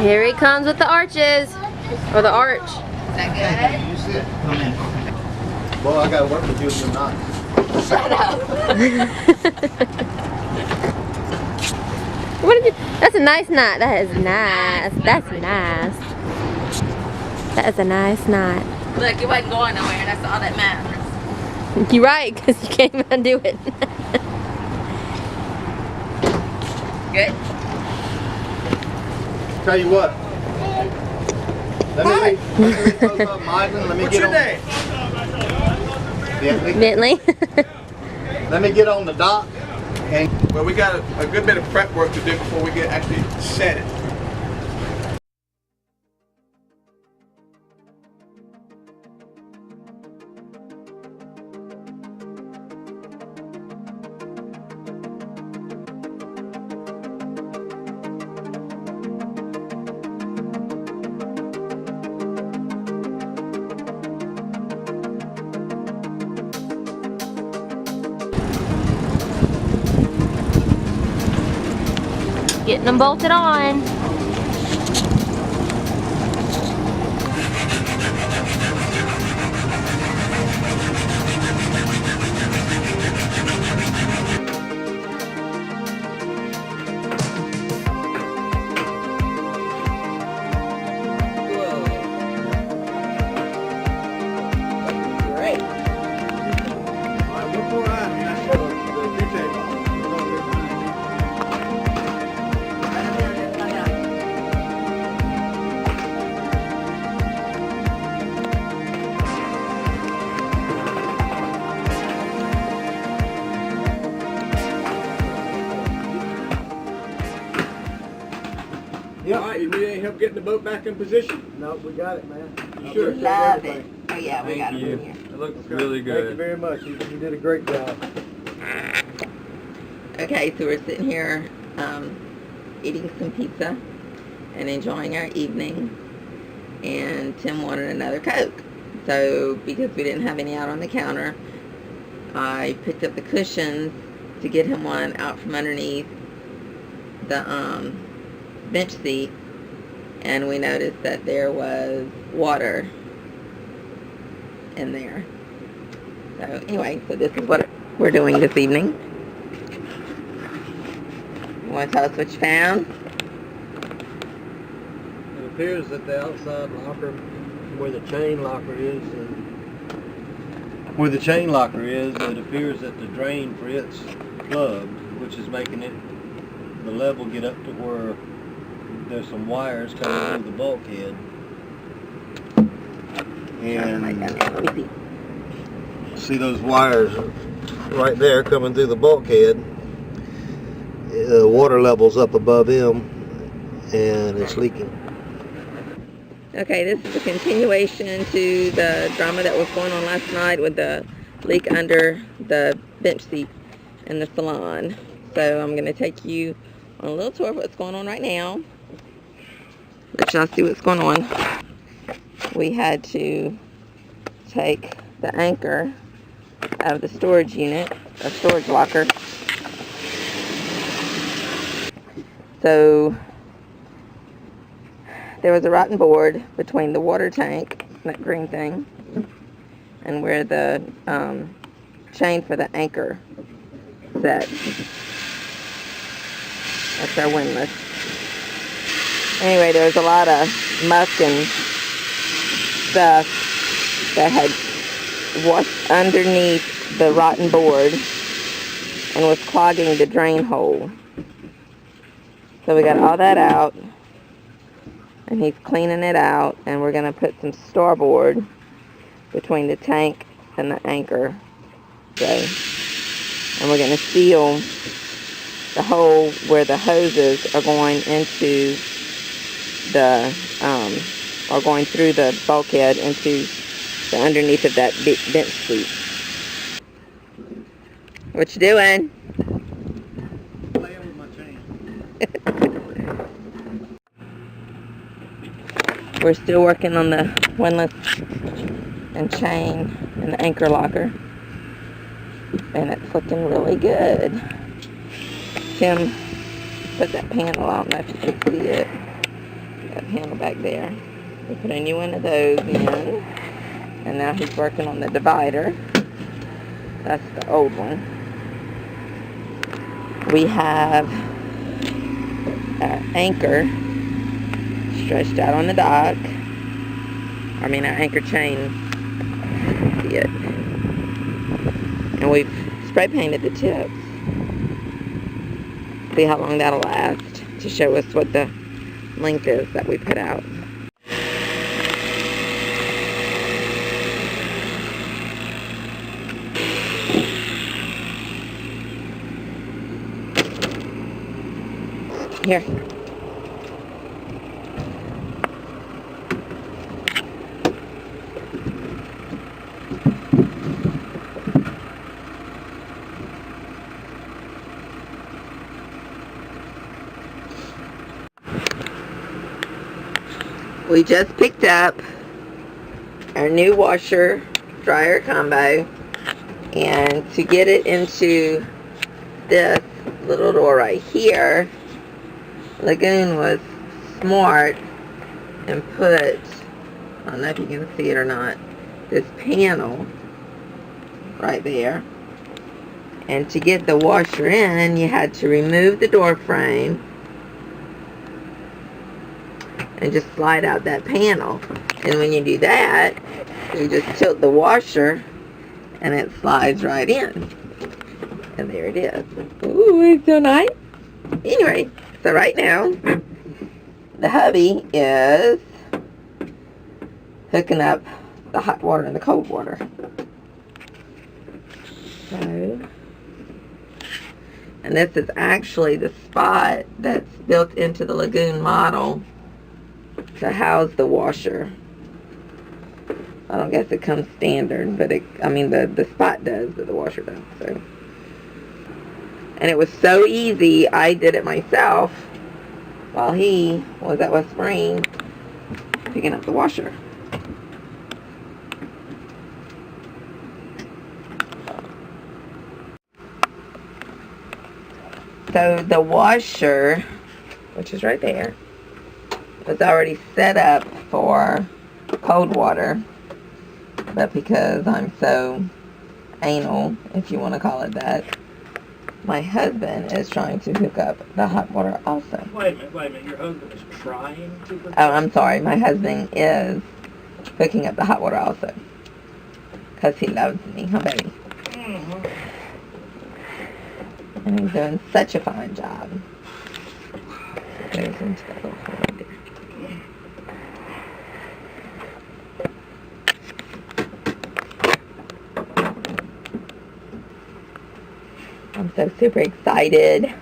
Here he comes with the arches. Or the arch. Is that good? You sit. Come in. Boy, I gotta work with you if you're not. Shut up. What did you? That's a nice knot. That is nice. That's nice. That is a nice knot. Look, it wasn't going nowhere. That's all that matters. You're right, because you can't even undo it. Good. Tell you what. Let me What's your name? Bentley. Let me get on the dock. And Well, we got a good bit of prep work to do before we get actually set it. Getting them bolted on. Great. All right, you need any help getting the boat back in position? no, we got it, man. You sure? Love it. Oh yeah, we got it in here. It looks really Thank you good. very much. You did a great job. Okay, so we're sitting here eating some pizza and enjoying our evening, and Tim wanted another Coke. So because we didn't have any out on the counter, I picked up the cushions to get him one out from underneath the bench seat, and we noticed that there was water in there. So anyway, so this is what we're doing this evening. You want to tell us what you found? It appears that the outside locker, where the chain locker is, it appears that the drain for it's plugged, which is making it the level get up to where there's some wires coming through the bulkhead. And see those wires right there coming through the bulkhead. The water level's up above them, and it's leaking. Okay, this is a continuation to the drama that was going on last night with the leak under the bench seat in the salon. So I'm going to take you on a little tour of what's going on right now. Let y'all see what's going on. We had to take the anchor out of the storage unit, a storage locker. So there was a rotten board between the water tank, that green thing, and where the chain for the anchor set. That's our windlass. Anyway, there was a lot of muck and stuff that had washed underneath the rotten board and was clogging the drain hole. So we got all that out, and he's cleaning it out, and we're going to put some starboard between the tank and the anchor. So, and we're going to seal the hole where the hoses are going into the, are going through the bulkhead into the underneath of that bench seat. What you doing? Playing with my chain. We're still working on the windlass and chain and the anchor locker, and it's looking really good. Tim put that panel, I don't know if you can see it. that panel back there. We put a new one of those in, and now he's working on the divider. That's the old one. We have our anchor stretched out on the dock. I mean, our anchor chain. See it. And we've spray painted the tips. See how long that'll last, to show us what the length is that we put out. Here. We just picked up our new washer dryer combo, and to get it into this little door right here, Lagoon was smart and put, I don't know if you can see it or not, this panel right there. And to get the washer in, you had to remove the door frame and just slide out that panel. And when you do that, you just tilt the washer and it slides right in. And there it is. Ooh, it's so nice. Anyway, so right now, the hubby is hooking up the hot water and the cold water. So, and this is actually the spot that's built into the Lagoon model to house the washer. I don't guess it comes standard, but the spot does, but the washer does. So, and it was so easy, I did it myself while he was at West Spring picking up the washer. So the washer, which is right there, was already set up for cold water, but because I'm so anal, if you want to call it that, my husband is trying to hook up the hot water also. Wait a minute, your husband is trying to hook Oh, I'm sorry, my husband is hooking up the hot water also, because he loves me, huh baby? Mm-hmm. And he's doing such a fine job. Goes into that little hole right there. I'm so super excited.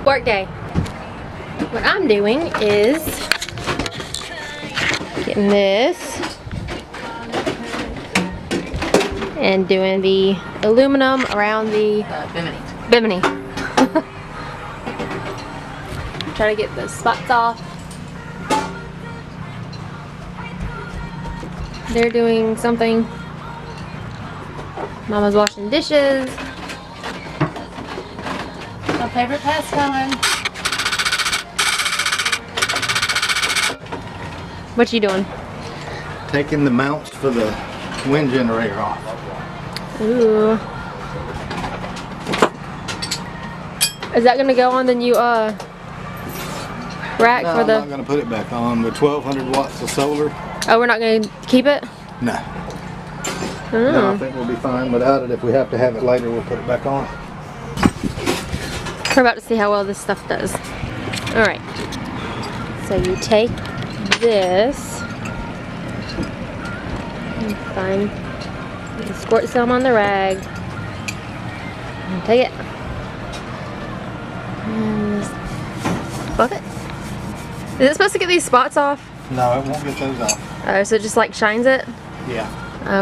Work day. What I'm doing is getting this and doing the aluminum around the bimini. Try to get the spots off. They're doing something. Mama's washing dishes. My favorite pastime. What you doing? Taking the mounts for the wind generator off. Ooh. Is that gonna go on the new rack No, for I'm the? not going to put it back on. With 1200 watts of solar. Oh, we're not gonna keep it. No. Oh. No, I think we'll be fine without it. If we have to have it later, we'll put it back on. We're about to see how well this stuff does. All right. So you take this and find, you squirt some on the rag. And take it. And just buff it. Is it supposed to get these spots off? No, it won't get those off. Oh, so it just like shines it? Yeah.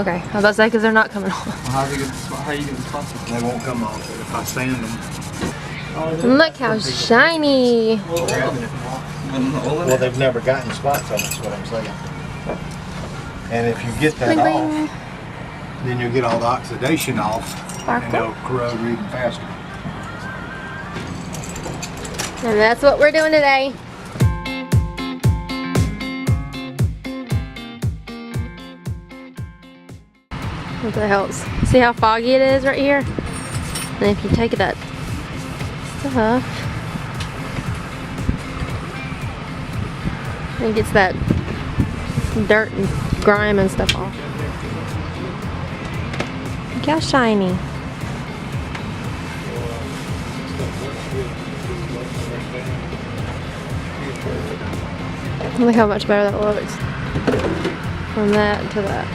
Okay. I was about to say, because they're not coming off. Well, how are you going to spots? They won't come off if I sand them. Look how shiny. Well, they've never gotten spots on it, is what I'm saying. And if you get that Bling, off, bling. Then you'll get all the oxidation off, and it'll corrode even faster. And that's what we're doing today. What that helps. See how foggy it is right here? And if you take that stuff, it gets that dirt and grime and stuff off. Look how shiny. Look how much better that looks. From that to that.